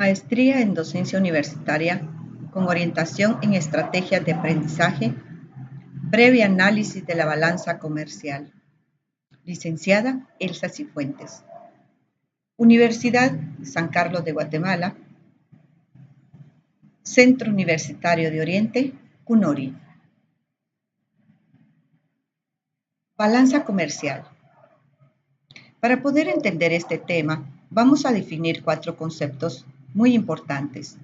Maestría en Docencia Universitaria con orientación en estrategias de aprendizaje, previo análisis de la balanza comercial. Licenciada Elsa Cifuentes. Universidad San Carlos de Guatemala. Centro Universitario de Oriente, CUNORI. Balanza comercial. Para poder entender este tema, vamos a definir 4 conceptos muy importantes.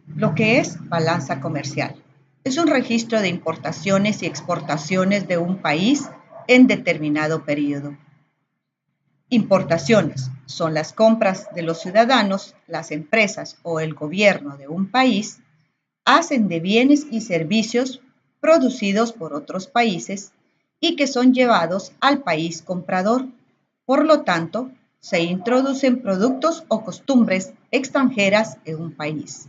Lo que es balanza comercial. Es un registro de importaciones y exportaciones de un país en determinado periodo. Importaciones son las compras de los ciudadanos, las empresas o el gobierno de un país hacen de bienes y servicios producidos por otros países y que son llevados al país comprador. Por lo tanto, se introducen productos o costumbres extranjeras en un país.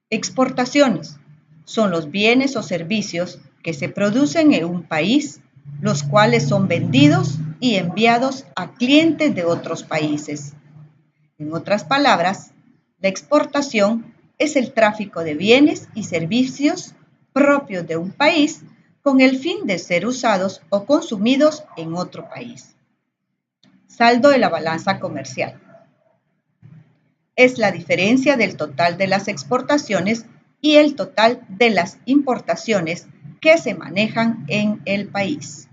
Exportaciones son los bienes o servicios que se producen en un país, los cuales son vendidos y enviados a clientes de otros países. En otras palabras, la exportación es el tráfico de bienes y servicios propios de un país con el fin de ser usados o consumidos en otro país. Saldo de la balanza comercial. Es la diferencia del total de las exportaciones y el total de las importaciones que se manejan en el país.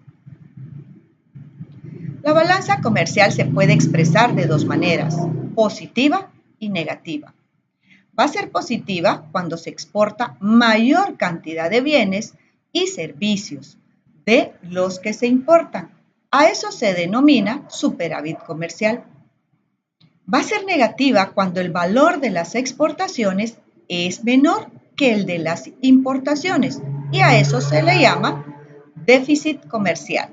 La balanza comercial se puede expresar de 2 maneras, positiva y negativa. Va a ser positiva cuando se exporta mayor cantidad de bienes y servicios de los que se importan. A eso se denomina superávit comercial. Va a ser negativa cuando el valor de las exportaciones es menor que el de las importaciones y a eso se le llama déficit comercial.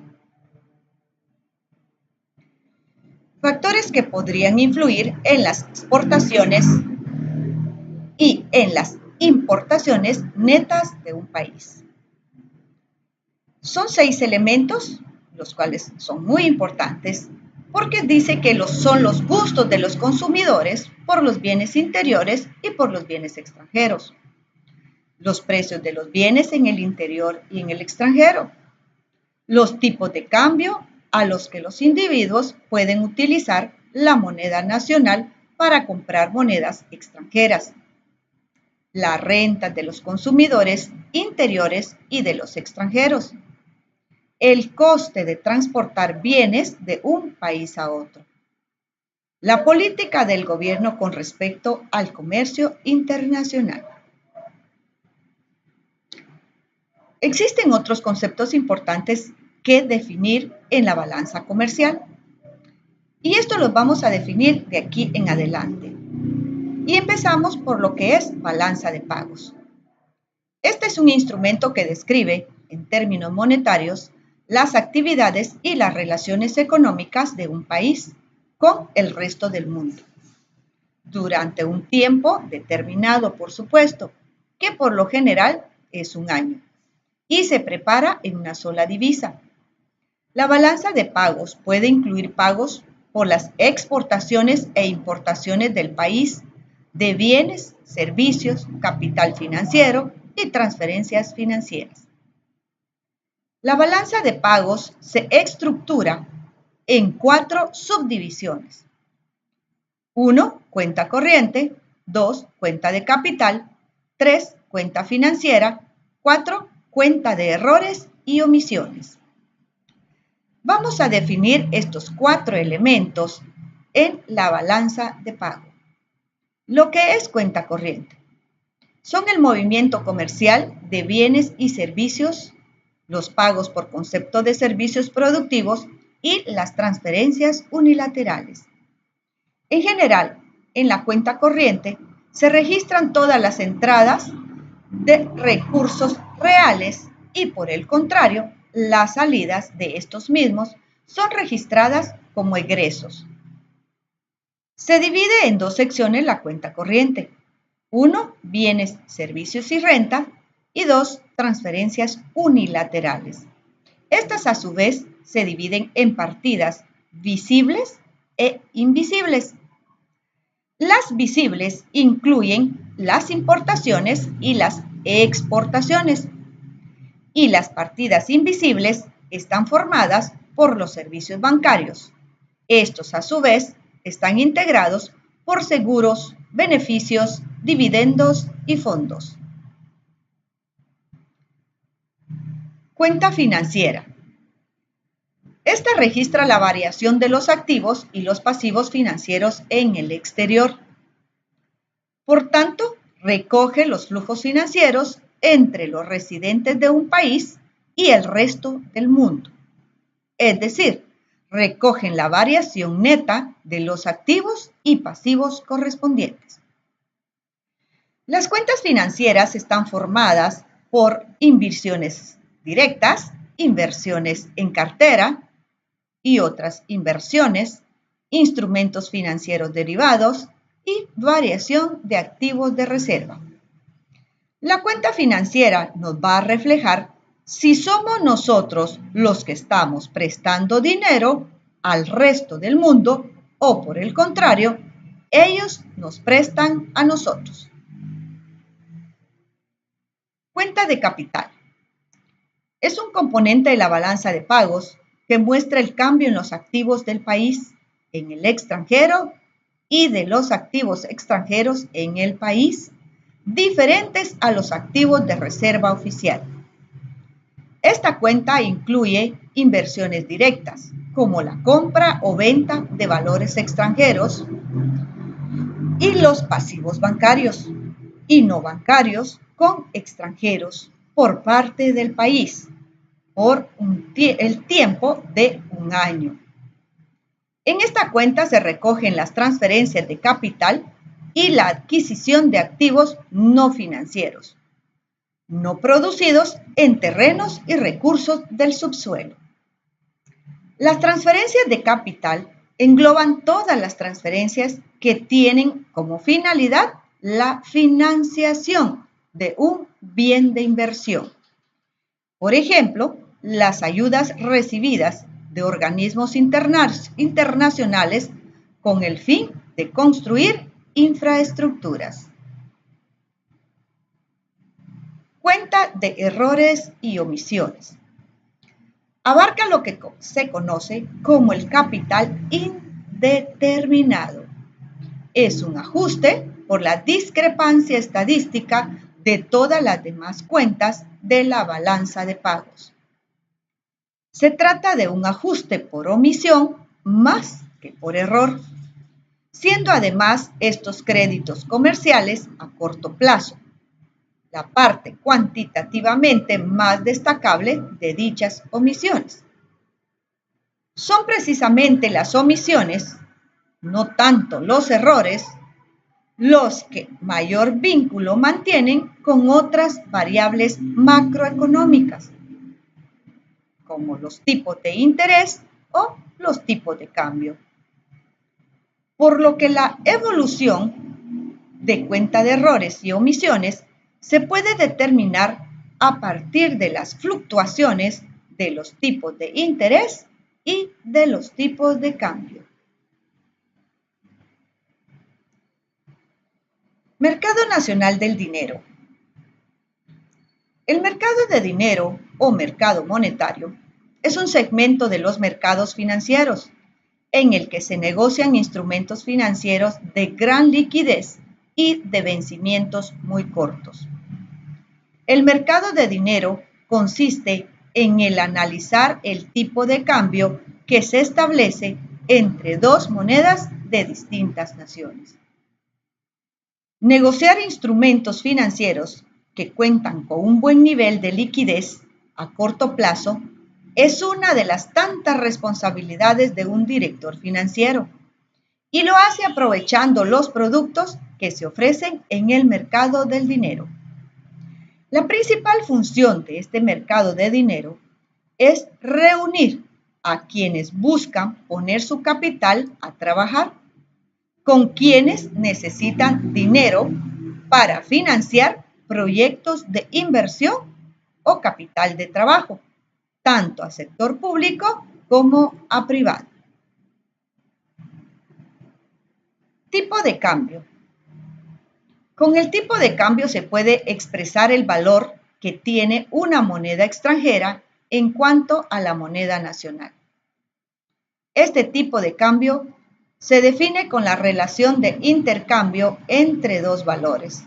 Factores que podrían influir en las exportaciones y en las importaciones netas de un país. Son 6 elementos, los cuales son muy importantes, porque dice que son los gustos de los consumidores por los bienes interiores y por los bienes extranjeros. Los precios de los bienes en el interior y en el extranjero. Los tipos de cambio a los que los individuos pueden utilizar la moneda nacional para comprar monedas extranjeras. La renta de los consumidores interiores y de los extranjeros. El coste de transportar bienes de un país a otro. La política del gobierno con respecto al comercio internacional. Existen otros conceptos importantes que definir en la balanza comercial. Y esto los vamos a definir de aquí en adelante. Y empezamos por lo que es balanza de pagos. Este es un instrumento que describe, en términos monetarios, las actividades y las relaciones económicas de un país con el resto del mundo. Durante un tiempo determinado, por supuesto, que por lo general es un año, y se prepara en una sola divisa. La balanza de pagos puede incluir pagos por las exportaciones e importaciones del país de bienes, servicios, capital financiero y transferencias financieras. La balanza de pagos se estructura en 4 subdivisiones. 1. Cuenta corriente. 2. Cuenta de capital. 3. Cuenta financiera. 4. Cuenta de errores y omisiones. Vamos a definir estos 4 elementos en la balanza de pago. Lo que es cuenta corriente. Son el movimiento comercial de bienes y servicios, los pagos por concepto de servicios productivos y las transferencias unilaterales. En general, en la cuenta corriente se registran todas las entradas de recursos reales y, por el contrario, las salidas de estos mismos son registradas como egresos. Se divide en 2 secciones la cuenta corriente. 1. Bienes, servicios y renta. Y 2. Transferencias unilaterales. Estas, a su vez, se dividen en partidas visibles e invisibles. Las visibles incluyen las importaciones y las exportaciones, y las partidas invisibles están formadas por los servicios bancarios. Estos, a su vez, están integrados por seguros, beneficios, dividendos y fondos. Cuenta financiera. Esta registra la variación de los activos y los pasivos financieros en el exterior. Por tanto, recoge los flujos financieros entre los residentes de un país y el resto del mundo. Es decir, recogen la variación neta de los activos y pasivos correspondientes. Las cuentas financieras están formadas por inversiones directas, inversiones en cartera y otras inversiones, instrumentos financieros derivados y variación de activos de reserva. La cuenta financiera nos va a reflejar si somos nosotros los que estamos prestando dinero al resto del mundo o, por el contrario, ellos nos prestan a nosotros. Cuenta de capital. Es un componente de la balanza de pagos que muestra el cambio en los activos del país en el extranjero y de los activos extranjeros en el país, diferentes a los activos de reserva oficial. Esta cuenta incluye inversiones directas, como la compra o venta de valores extranjeros, y los pasivos bancarios y no bancarios con extranjeros por parte del país por el tiempo de un año. En esta cuenta se recogen las transferencias de capital y la adquisición de activos no financieros, no producidos en terrenos y recursos del subsuelo. Las transferencias de capital engloban todas las transferencias que tienen como finalidad la financiación de un bien de inversión. Por ejemplo, las ayudas recibidas de organismos internacionales con el fin de construir infraestructuras. Cuenta de errores y omisiones. Abarca lo que se conoce como el capital indeterminado. Es un ajuste por la discrepancia estadística de todas las demás cuentas de la balanza de pagos. Se trata de un ajuste por omisión más que por error, siendo además estos créditos comerciales a corto plazo, la parte cuantitativamente más destacable de dichas omisiones. Son precisamente las omisiones, no tanto los errores, los que mayor vínculo mantienen con otras variables macroeconómicas, como los tipos de interés o los tipos de cambio. Por lo que la evolución de cuenta de errores y omisiones se puede determinar a partir de las fluctuaciones de los tipos de interés y de los tipos de cambio. Mercado Nacional del Dinero. El mercado de dinero o mercado monetario es un segmento de los mercados financieros en el que se negocian instrumentos financieros de gran liquidez y de vencimientos muy cortos. El mercado de dinero consiste en el analizar el tipo de cambio que se establece entre dos monedas de distintas naciones. Negociar instrumentos financieros que cuentan con un buen nivel de liquidez a corto plazo es una de las tantas responsabilidades de un director financiero y lo hace aprovechando los productos que se ofrecen en el mercado del dinero. La principal función de este mercado de dinero es reunir a quienes buscan poner su capital a trabajar con quienes necesitan dinero para financiar proyectos de inversión o capital de trabajo, tanto a sector público como a privado. Tipo de cambio. Con el tipo de cambio se puede expresar el valor que tiene una moneda extranjera en cuanto a la moneda nacional. Este tipo de cambio se define con la relación de intercambio entre dos valores,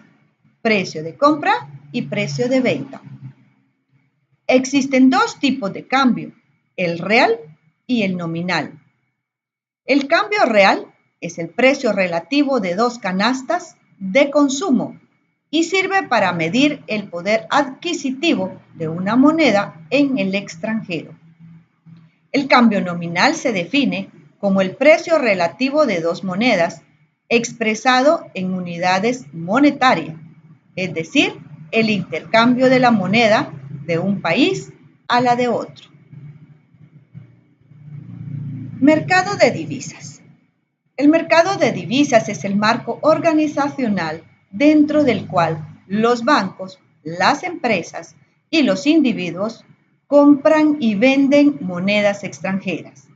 precio de compra y precio de venta. Existen dos tipos de cambio, el real y el nominal. El cambio real es el precio relativo de dos canastas de consumo y sirve para medir el poder adquisitivo de una moneda en el extranjero. El cambio nominal se define como el precio relativo de dos monedas expresado en unidades monetarias, es decir, el intercambio de la moneda de un país a la de otro. Mercado de divisas. El mercado de divisas es el marco organizacional dentro del cual los bancos, las empresas y los individuos compran y venden monedas extranjeras.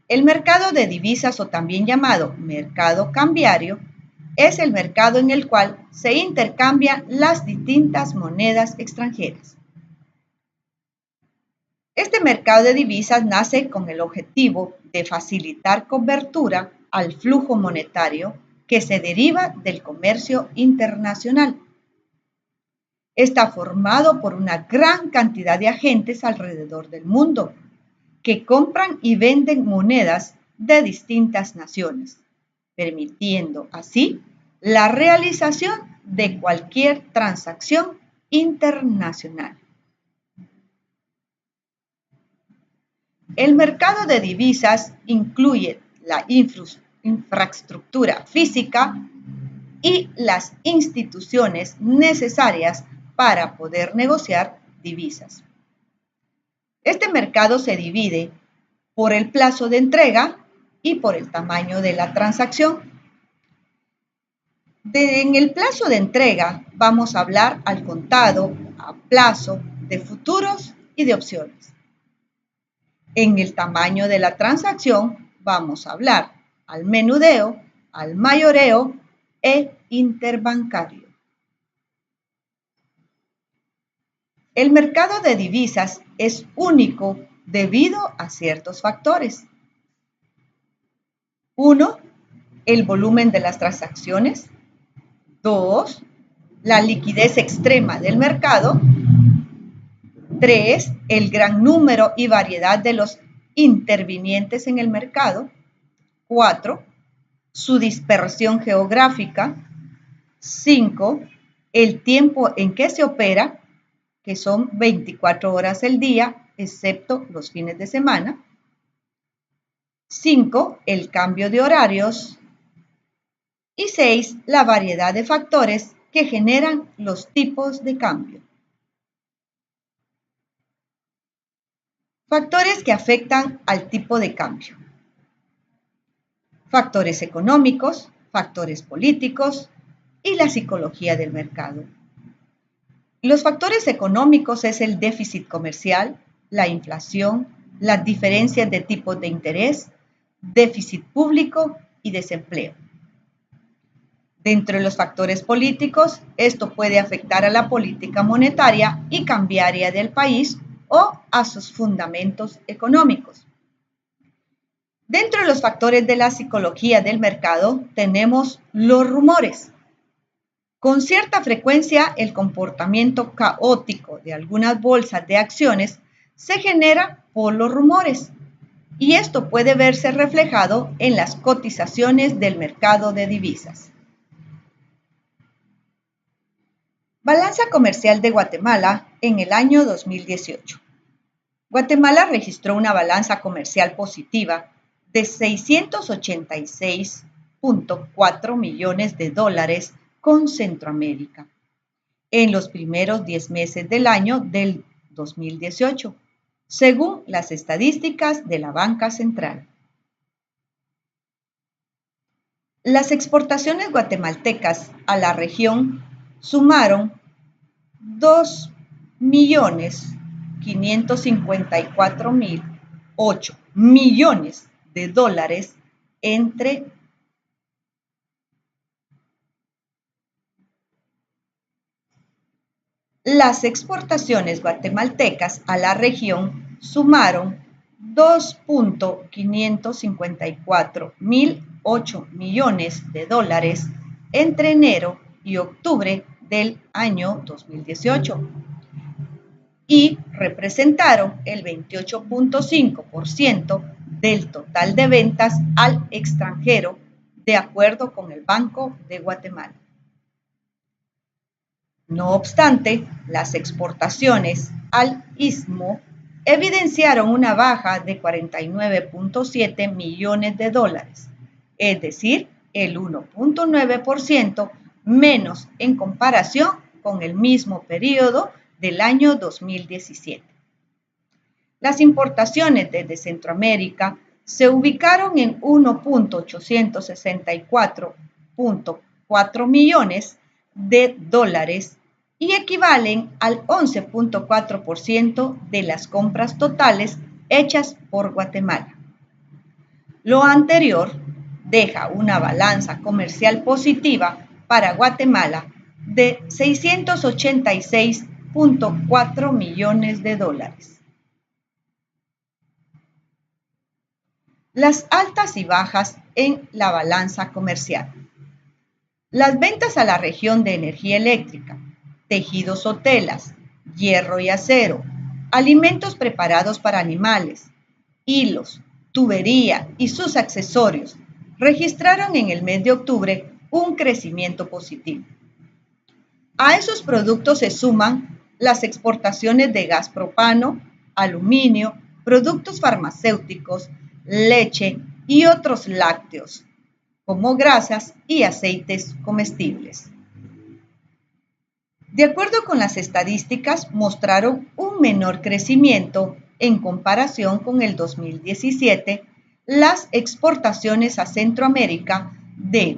El mercado de divisas, o también llamado mercado cambiario, es el mercado en el cual se intercambian las distintas monedas extranjeras. Este mercado de divisas nace con el objetivo de facilitar cobertura al flujo monetario que se deriva del comercio internacional. Está formado por una gran cantidad de agentes alrededor del mundo que compran y venden monedas de distintas naciones, permitiendo así la realización de cualquier transacción internacional. El mercado de divisas incluye la infraestructura física y las instituciones necesarias para poder negociar divisas. Este mercado se divide por el plazo de entrega y por el tamaño de la transacción. En el plazo de entrega vamos a hablar al contado, a plazo, de futuros y de opciones. En el tamaño de la transacción vamos a hablar al menudeo, al mayoreo e interbancario. El mercado de divisas es único debido a ciertos factores. 1. El volumen de las transacciones. 2. La liquidez extrema del mercado. 3. El gran número y variedad de los intervinientes en el mercado. 4. Su dispersión geográfica. 5. El tiempo en que se opera, que son 24 horas al día, excepto los fines de semana. 5. El cambio de horarios. Y 6. La variedad de factores que generan los tipos de cambio. Factores que afectan al tipo de cambio. Factores económicos, factores políticos y la psicología del mercado. Los factores económicos es el déficit comercial, la inflación, las diferencias de tipos de interés, déficit público y desempleo. Dentro de los factores políticos, esto puede afectar a la política monetaria y cambiaria del país o a sus fundamentos económicos. Dentro de los factores de la psicología del mercado tenemos los rumores. Con cierta frecuencia, el comportamiento caótico de algunas bolsas de acciones se genera por los rumores y esto puede verse reflejado en las cotizaciones del mercado de divisas. Balanza comercial de Guatemala en el año 2018. Guatemala registró una balanza comercial positiva de 686.4 millones de dólares con Centroamérica en los primeros 10 meses del año del 2018, según las estadísticas de la Banca Central. Las exportaciones guatemaltecas a la región sumaron 2.554.008 millones de dólares entre Las exportaciones guatemaltecas a la región sumaron 2.554.008 millones de dólares entre enero y octubre del año 2018 y representaron el 28.5% del total de ventas al extranjero, de acuerdo con el Banco de Guatemala. No obstante, las exportaciones al Istmo evidenciaron una baja de 49.7 millones de dólares, es decir, el 1.9% menos en comparación con el mismo periodo del año 2017. Las importaciones desde Centroamérica se ubicaron en 1.864.4 millones de dólares y equivalen al 11.4% de las compras totales hechas por Guatemala. Lo anterior deja una balanza comercial positiva para Guatemala de 686.4 millones de dólares. Las altas y bajas en la balanza comercial. Las ventas a la región de energía eléctrica, tejidos o telas, hierro y acero, alimentos preparados para animales, hilos, tubería y sus accesorios registraron en el mes de octubre un crecimiento positivo. A esos productos se suman las exportaciones de gas propano, aluminio, productos farmacéuticos, leche y otros lácteos, como grasas y aceites comestibles. De acuerdo con las estadísticas, mostraron un menor crecimiento en comparación con el 2017, las exportaciones a Centroamérica de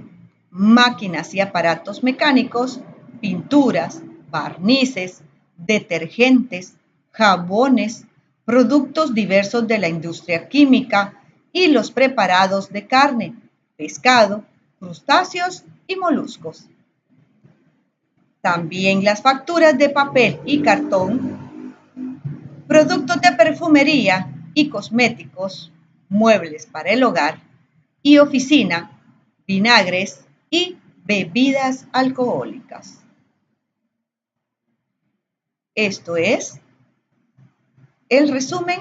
máquinas y aparatos mecánicos, pinturas, barnices, detergentes, jabones, productos diversos de la industria química y los preparados de carne, pescado, crustáceos y moluscos. También las facturas de papel y cartón, productos de perfumería y cosméticos, muebles para el hogar y oficina, vinagres y bebidas alcohólicas. Esto es el resumen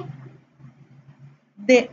de